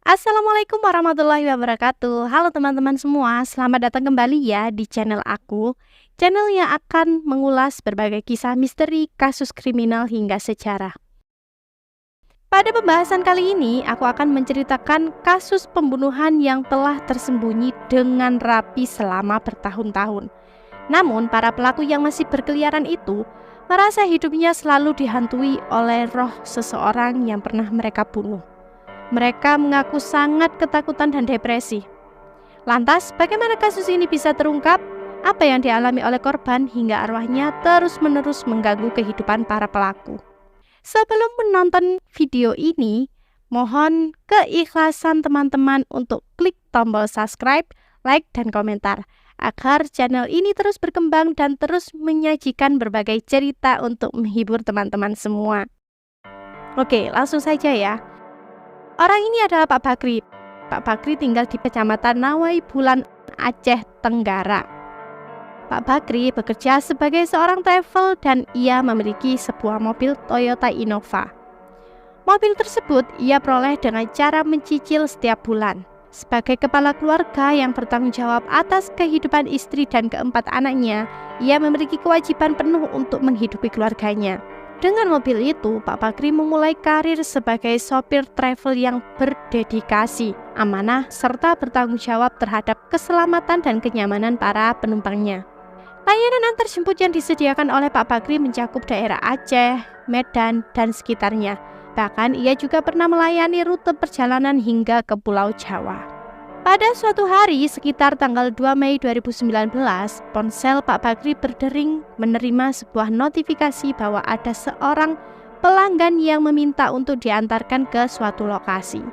Assalamualaikum warahmatullahi wabarakatuh. Halo teman-teman semua, selamat datang kembali ya di channel aku. Channel yang akan mengulas berbagai kisah misteri, kasus kriminal hingga sejarah. Pada pembahasan kali ini, aku akan menceritakan kasus pembunuhan yang telah tersembunyi dengan rapi selama bertahun-tahun. Namun, para pelaku yang masih berkeliaran itu merasa hidupnya selalu dihantui oleh roh seseorang yang pernah mereka bunuh. Mereka mengaku sangat ketakutan dan depresi. Lantas, bagaimana kasus ini bisa terungkap? Apa yang dialami oleh korban hingga arwahnya terus-menerus mengganggu kehidupan para pelaku? Sebelum menonton video ini, mohon keikhlasan teman-teman untuk klik tombol subscribe, like, dan komentar agar channel ini terus berkembang dan terus menyajikan berbagai cerita untuk menghibur teman-teman semua. Oke, langsung saja ya. Orang ini adalah Pak Bakri. Pak Bakri tinggal di Kecamatan Nawai Bulan, Aceh Tenggara. Pak Bakri bekerja sebagai seorang travel dan ia memiliki sebuah mobil Toyota Innova. Mobil tersebut ia peroleh dengan cara mencicil setiap bulan. Sebagai kepala keluarga yang bertanggung jawab atas kehidupan istri dan keempat anaknya, ia memiliki kewajiban penuh untuk menghidupi keluarganya. Dengan mobil itu, Pak Bakri memulai karir sebagai sopir travel yang berdedikasi, amanah, serta bertanggung jawab terhadap keselamatan dan kenyamanan para penumpangnya. Layanan antarjemput yang disediakan oleh Pak Bakri mencakup daerah Aceh, Medan, dan sekitarnya. Bahkan ia juga pernah melayani rute perjalanan hingga ke Pulau Jawa. Pada suatu hari sekitar tanggal 2 Mei 2019, ponsel Pak Bakri berdering menerima sebuah notifikasi bahwa ada seorang pelanggan yang meminta untuk diantarkan ke suatu lokasi.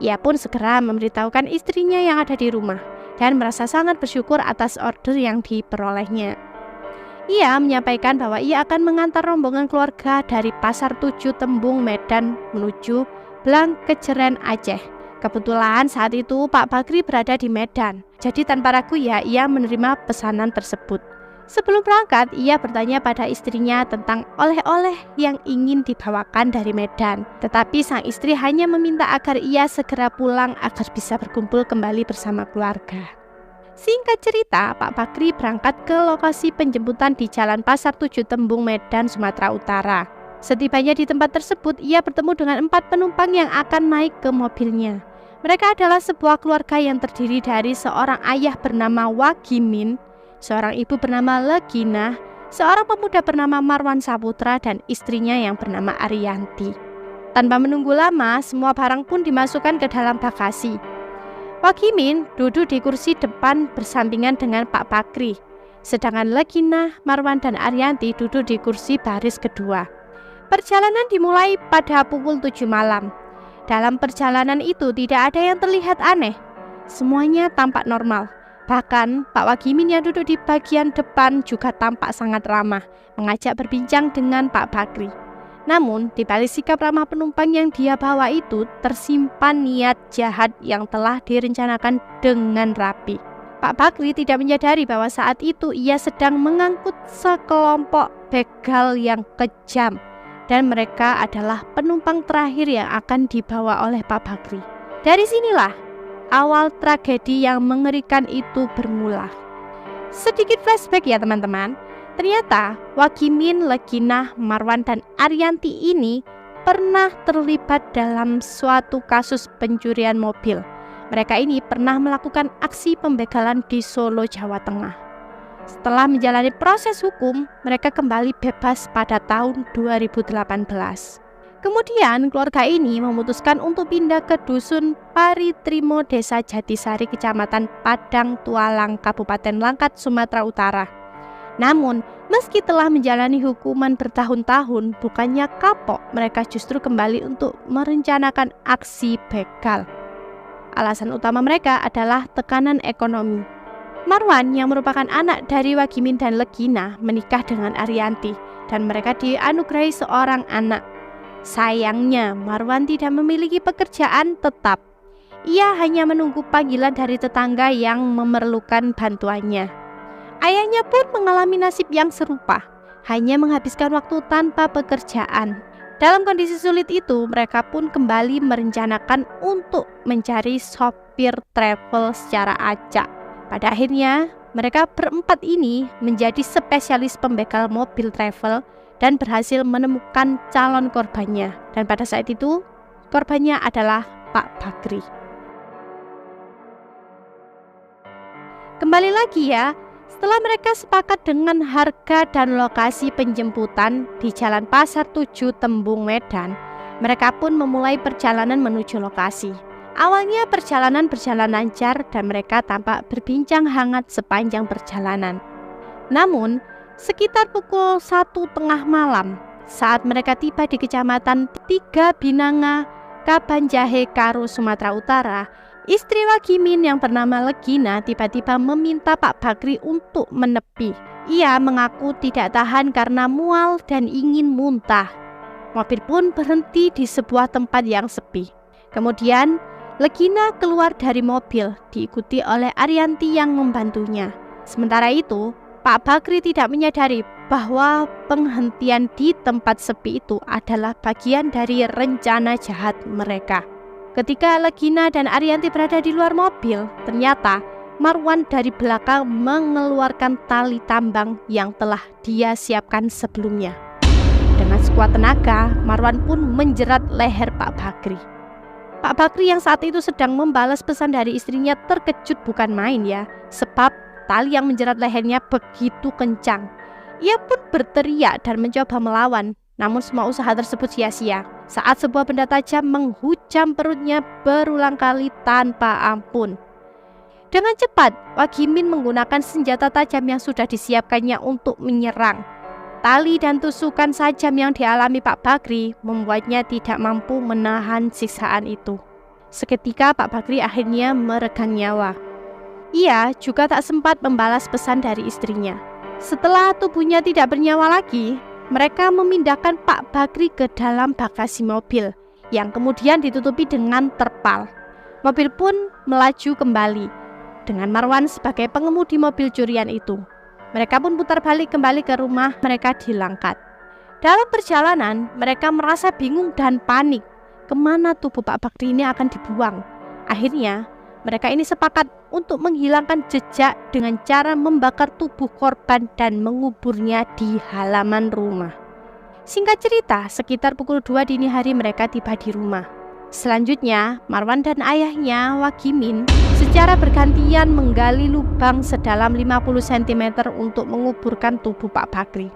Ia pun segera memberitahukan istrinya yang ada di rumah dan merasa sangat bersyukur atas order yang diperolehnya. Ia menyampaikan bahwa ia akan mengantar rombongan keluarga dari Pasar Tujuh Tembung Medan menuju Blang Kejeren Aceh. Kebetulan saat itu Pak Bakri berada di Medan, jadi tanpa ragu ia menerima pesanan tersebut. Sebelum berangkat, ia bertanya pada istrinya tentang oleh-oleh yang ingin dibawakan dari Medan. Tetapi sang istri hanya meminta agar ia segera pulang agar bisa berkumpul kembali bersama keluarga. Singkat cerita, Pak Bakri berangkat ke lokasi penjemputan di Jalan Pasar Tujuh Tembung Medan, Sumatera Utara. Setibanya di tempat tersebut, ia bertemu dengan 4 penumpang yang akan naik ke mobilnya. Mereka adalah sebuah keluarga yang terdiri dari seorang ayah bernama Wagimin, seorang ibu bernama Legina, seorang pemuda bernama Marwan Saputra, dan istrinya yang bernama Ariyanti. Tanpa menunggu lama, semua barang pun dimasukkan ke dalam bagasi. Wagimin duduk di kursi depan bersampingan dengan Pak Bakri, sedangkan Legina, Marwan, dan Ariyanti duduk di kursi baris kedua. Perjalanan dimulai pada pukul 7 malam. Dalam perjalanan itu tidak ada yang terlihat aneh. Semuanya tampak normal. Bahkan Pak Wagimin yang duduk di bagian depan juga tampak sangat ramah, mengajak berbincang dengan Pak Bakri. Namun, di balik sikap ramah penumpang yang dia bawa itu tersimpan niat jahat yang telah direncanakan dengan rapi. Pak Bakri tidak menyadari bahwa saat itu ia sedang mengangkut sekelompok begal yang kejam. Dan mereka adalah penumpang terakhir yang akan dibawa oleh Pak Bakri. Dari sinilah awal tragedi yang mengerikan itu bermula. Sedikit flashback ya teman-teman. Ternyata Wagimin, Legina, Marwan, dan Ariyanti ini pernah terlibat dalam suatu kasus pencurian mobil. Mereka ini pernah melakukan aksi pembegalan di Solo, Jawa Tengah. Setelah menjalani proses hukum, mereka kembali bebas pada tahun 2018. Kemudian keluarga ini memutuskan untuk pindah ke Dusun Paritrimo, Desa Jatisari, Kecamatan Padang Tualang, Kabupaten Langkat, Sumatera Utara. Namun, meski telah menjalani hukuman bertahun-tahun, bukannya kapok, mereka justru kembali untuk merencanakan aksi begal. Alasan utama mereka adalah tekanan ekonomi. Marwan yang merupakan anak dari Wagimin dan Legina menikah dengan Ariyanti dan mereka dianugerahi seorang anak. Sayangnya Marwan tidak memiliki pekerjaan tetap. Ia hanya menunggu panggilan dari tetangga yang memerlukan bantuannya. Ayahnya pun mengalami nasib yang serupa, hanya menghabiskan waktu tanpa pekerjaan. Dalam kondisi sulit itu, mereka pun kembali merencanakan untuk mencari sopir travel secara acak. Pada akhirnya, mereka berempat ini menjadi spesialis pembegal mobil travel dan berhasil menemukan calon korbannya. Dan pada saat itu, korbannya adalah Pak Bakri. Kembali lagi ya, setelah mereka sepakat dengan harga dan lokasi penjemputan di Jalan Pasar 7 Tembung Medan, mereka pun memulai perjalanan menuju lokasi. Awalnya perjalanan berjalan lancar dan mereka tampak berbincang hangat sepanjang perjalanan. Namun, sekitar pukul 1:30 malam, saat mereka tiba di Kecamatan Tiga Binanga, Kabanjahe, Karo, Sumatera Utara, istri Wagimin yang bernama Legina tiba-tiba meminta Pak Bakri untuk menepi. Ia mengaku tidak tahan karena mual dan ingin muntah. Mobil pun berhenti di sebuah tempat yang sepi. Kemudian, Legina keluar dari mobil diikuti oleh Arianti yang membantunya. Sementara itu, Pak Bakri tidak menyadari bahwa penghentian di tempat sepi itu adalah bagian dari rencana jahat mereka. Ketika Legina dan Arianti berada di luar mobil, ternyata Marwan dari belakang mengeluarkan tali tambang yang telah dia siapkan sebelumnya. Dengan sekuat tenaga, Marwan pun menjerat leher Pak Bakri. Pak Bakri yang saat itu sedang membalas pesan dari istrinya terkejut bukan main ya, sebab tali yang menjerat lehernya begitu kencang. Ia pun berteriak dan mencoba melawan, namun semua usaha tersebut sia-sia saat sebuah benda tajam menghujam perutnya berulang kali tanpa ampun. Dengan cepat, Wagimin menggunakan senjata tajam yang sudah disiapkannya untuk menyerang. Tali dan tusukan sajam yang dialami Pak Bakri membuatnya tidak mampu menahan siksaan itu. Seketika Pak Bakri akhirnya meregang nyawa. Ia juga tak sempat membalas pesan dari istrinya. Setelah tubuhnya tidak bernyawa lagi, mereka memindahkan Pak Bakri ke dalam bagasi mobil yang kemudian ditutupi dengan terpal. Mobil pun melaju kembali dengan Marwan sebagai pengemudi mobil curian itu. Mereka pun putar balik kembali ke rumah mereka di Langkat. Dalam perjalanan, mereka merasa bingung dan panik. Kemana tubuh Pak Bakri ini akan dibuang? Akhirnya, mereka ini sepakat untuk menghilangkan jejak dengan cara membakar tubuh korban dan menguburnya di halaman rumah. Singkat cerita, sekitar pukul 2 dini hari mereka tiba di rumah. Selanjutnya, Marwan dan ayahnya, Wagimin, secara bergantian menggali lubang sedalam 50 cm untuk menguburkan tubuh Pak Bakri.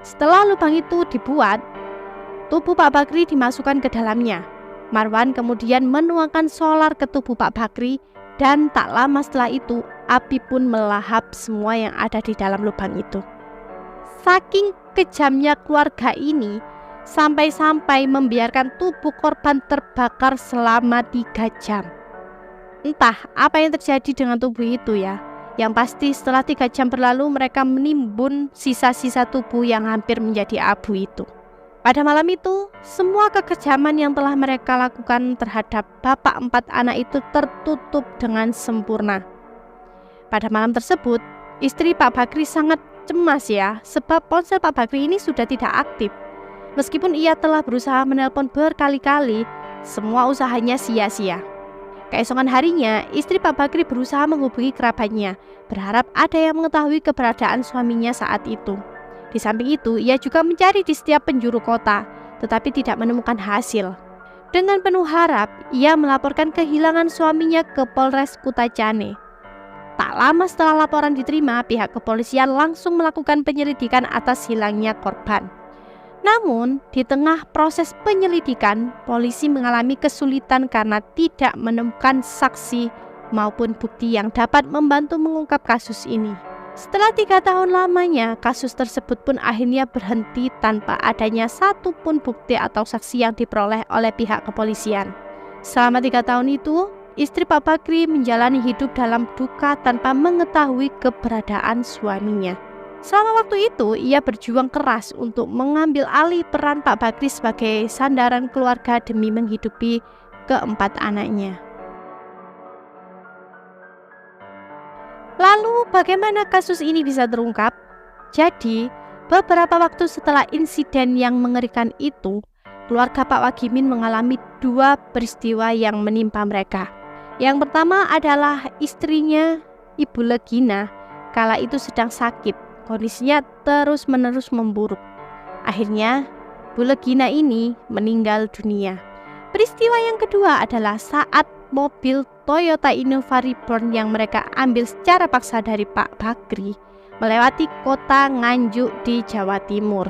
Setelah lubang itu dibuat, tubuh Pak Bakri dimasukkan ke dalamnya. Marwan kemudian menuangkan solar ke tubuh Pak Bakri dan tak lama setelah itu api pun melahap semua yang ada di dalam lubang itu. Saking kejamnya keluarga ini sampai-sampai membiarkan tubuh korban terbakar selama 3 jam. Entah apa yang terjadi dengan tubuh itu ya. Yang pasti setelah 3 jam berlalu mereka menimbun sisa-sisa tubuh yang hampir menjadi abu itu. Pada malam itu, semua kekejaman yang telah mereka lakukan terhadap bapak 4 anak itu tertutup dengan sempurna. Pada malam tersebut, istri Pak Bakri sangat cemas ya, sebab ponsel Pak Bakri ini sudah tidak aktif. Meskipun ia telah berusaha menelpon berkali-kali, semua usahanya sia-sia. Keesokan harinya, istri Pak Bakri berusaha menghubungi kerabatnya, berharap ada yang mengetahui keberadaan suaminya saat itu. Di samping itu, ia juga mencari di setiap penjuru kota, tetapi tidak menemukan hasil. Dengan penuh harap, ia melaporkan kehilangan suaminya ke Polres Kutacane. Tak lama setelah laporan diterima, pihak kepolisian langsung melakukan penyelidikan atas hilangnya korban. Namun, di tengah proses penyelidikan, polisi mengalami kesulitan karena tidak menemukan saksi maupun bukti yang dapat membantu mengungkap kasus ini. Setelah 3 tahun lamanya, kasus tersebut pun akhirnya berhenti tanpa adanya satupun bukti atau saksi yang diperoleh oleh pihak kepolisian. Selama 3 tahun itu, istri Pak Bakri menjalani hidup dalam duka tanpa mengetahui keberadaan suaminya. Selama waktu itu, ia berjuang keras untuk mengambil alih peran Pak Bakri sebagai sandaran keluarga demi menghidupi ke-4 anaknya. Lalu bagaimana kasus ini bisa terungkap? Jadi, beberapa waktu setelah insiden yang mengerikan itu, keluarga Pak Wagimin mengalami dua peristiwa yang menimpa mereka. Yang pertama adalah istrinya, Ibu Legina, kala itu sedang sakit. Kondisinya terus-menerus memburuk. Akhirnya, Bu Legina ini meninggal dunia. Peristiwa yang kedua adalah saat mobil Toyota Innova Reborn yang mereka ambil secara paksa dari Pak Bakri melewati kota Nganjuk di Jawa Timur.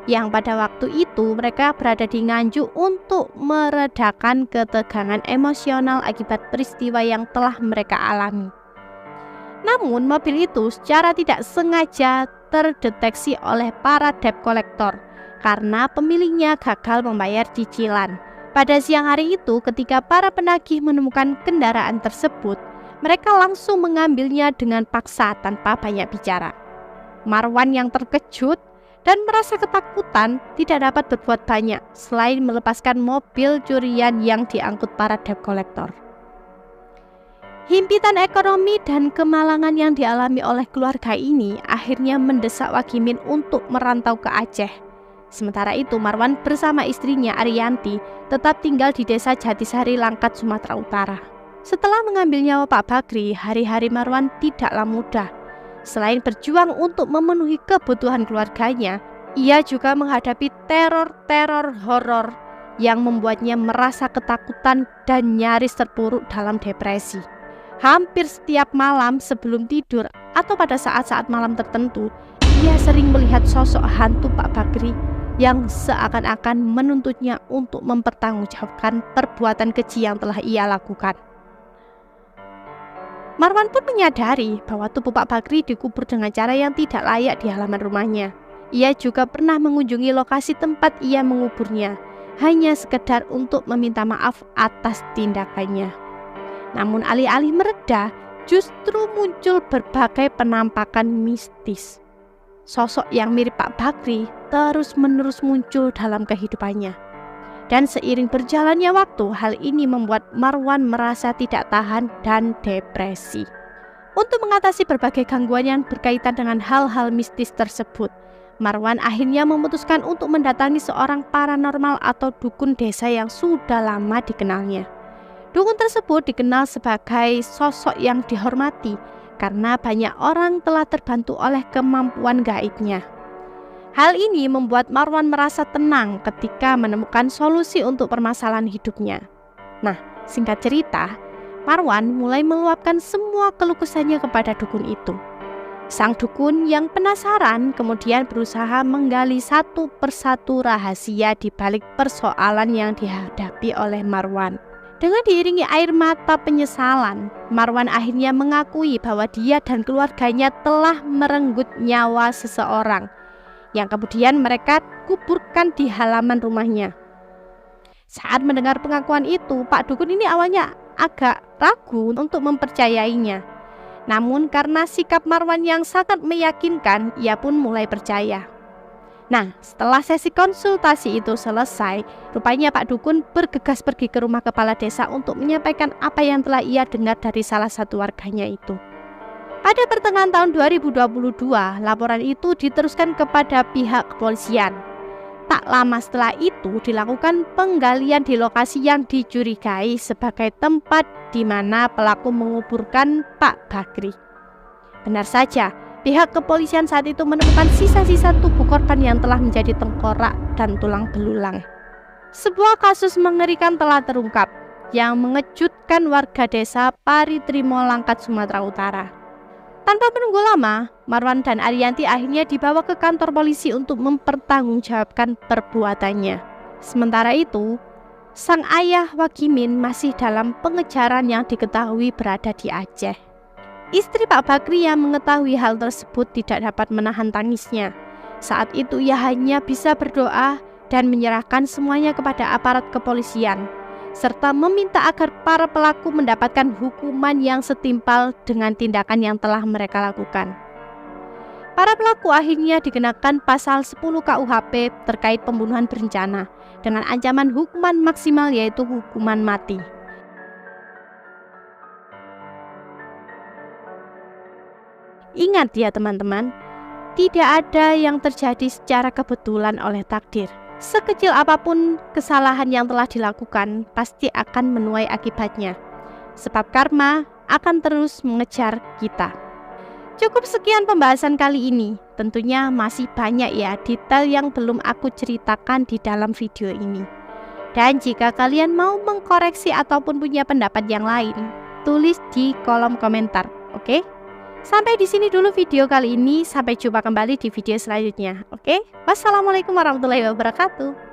Yang pada waktu itu mereka berada di Nganjuk untuk meredakan ketegangan emosional akibat peristiwa yang telah mereka alami. Namun mobil itu secara tidak sengaja terdeteksi oleh para debt collector karena pemiliknya gagal membayar cicilan. Pada siang hari itu ketika para penagih menemukan kendaraan tersebut, mereka langsung mengambilnya dengan paksa tanpa banyak bicara. Marwan yang terkejut dan merasa ketakutan tidak dapat berbuat banyak selain melepaskan mobil curian yang diangkut para debt collector. Himpitan ekonomi dan kemalangan yang dialami oleh keluarga ini akhirnya mendesak Wagimin untuk merantau ke Aceh. Sementara itu Marwan bersama istrinya Ariyanti tetap tinggal di desa Jatisari, Langkat, Sumatera Utara. Setelah mengambil nyawa Pak Bakri, hari-hari Marwan tidaklah mudah. Selain berjuang untuk memenuhi kebutuhan keluarganya, ia juga menghadapi teror-teror horor yang membuatnya merasa ketakutan dan nyaris terpuruk dalam depresi. Hampir setiap malam sebelum tidur atau pada saat-saat malam tertentu, ia sering melihat sosok hantu Pak Bakri yang seakan-akan menuntutnya untuk mempertanggungjawabkan perbuatan keji yang telah ia lakukan. Marwan pun menyadari bahwa tubuh Pak Bakri dikubur dengan cara yang tidak layak di halaman rumahnya. Ia juga pernah mengunjungi lokasi tempat ia menguburnya, hanya sekedar untuk meminta maaf atas tindakannya. Namun alih-alih mereda, justru muncul berbagai penampakan mistis. Sosok yang mirip Pak Bakri terus-menerus muncul dalam kehidupannya. Dan seiring berjalannya waktu, hal ini membuat Marwan merasa tidak tahan dan depresi. Untuk mengatasi berbagai gangguan yang berkaitan dengan hal-hal mistis tersebut, Marwan akhirnya memutuskan untuk mendatangi seorang paranormal atau dukun desa yang sudah lama dikenalnya. Dukun tersebut dikenal sebagai sosok yang dihormati karena banyak orang telah terbantu oleh kemampuan gaibnya. Hal ini membuat Marwan merasa tenang ketika menemukan solusi untuk permasalahan hidupnya. Nah, singkat cerita, Marwan mulai meluapkan semua keluh kesahnya kepada dukun itu. Sang dukun yang penasaran kemudian berusaha menggali satu persatu rahasia di balik persoalan yang dihadapi oleh Marwan. Dengan diiringi air mata penyesalan, Marwan akhirnya mengakui bahwa dia dan keluarganya telah merenggut nyawa seseorang yang kemudian mereka kuburkan di halaman rumahnya. Saat mendengar pengakuan itu, Pak Dukun ini awalnya agak ragu untuk mempercayainya. Namun karena sikap Marwan yang sangat meyakinkan, ia pun mulai percaya. Nah, setelah sesi konsultasi itu selesai, rupanya Pak Dukun bergegas pergi ke rumah kepala desa untuk menyampaikan apa yang telah ia dengar dari salah satu warganya itu. Pada pertengahan tahun 2022, laporan itu diteruskan kepada pihak kepolisian. Tak lama setelah itu dilakukan penggalian di lokasi yang dicurigai sebagai tempat di mana pelaku menguburkan Pak Bakri. Benar saja, pihak kepolisian saat itu menemukan sisa-sisa tubuh korban yang telah menjadi tengkorak dan tulang belulang. Sebuah kasus mengerikan telah terungkap yang mengejutkan warga desa Paritrimo, Langkat, Sumatera Utara. Tanpa menunggu lama, Marwan dan Ariyanti akhirnya dibawa ke kantor polisi untuk mempertanggungjawabkan perbuatannya. Sementara itu, sang ayah Wagimin masih dalam pengejaran yang diketahui berada di Aceh. Istri Pak Bakri yang mengetahui hal tersebut tidak dapat menahan tangisnya. Saat itu ia hanya bisa berdoa dan menyerahkan semuanya kepada aparat kepolisian, serta meminta agar para pelaku mendapatkan hukuman yang setimpal dengan tindakan yang telah mereka lakukan. Para pelaku akhirnya dikenakan pasal 10 KUHP terkait pembunuhan berencana dengan ancaman hukuman maksimal yaitu hukuman mati. Ingat ya teman-teman, tidak ada yang terjadi secara kebetulan oleh takdir. Sekecil apapun kesalahan yang telah dilakukan, pasti akan menuai akibatnya. Sebab karma akan terus mengejar kita. Cukup sekian pembahasan kali ini. Tentunya masih banyak ya detail yang belum aku ceritakan di dalam video ini. Dan jika kalian mau mengkoreksi ataupun punya pendapat yang lain, tulis di kolom komentar, oke? Sampai di sini dulu video kali ini. Sampai jumpa kembali di video selanjutnya. Oke? Wassalamualaikum warahmatullahi wabarakatuh.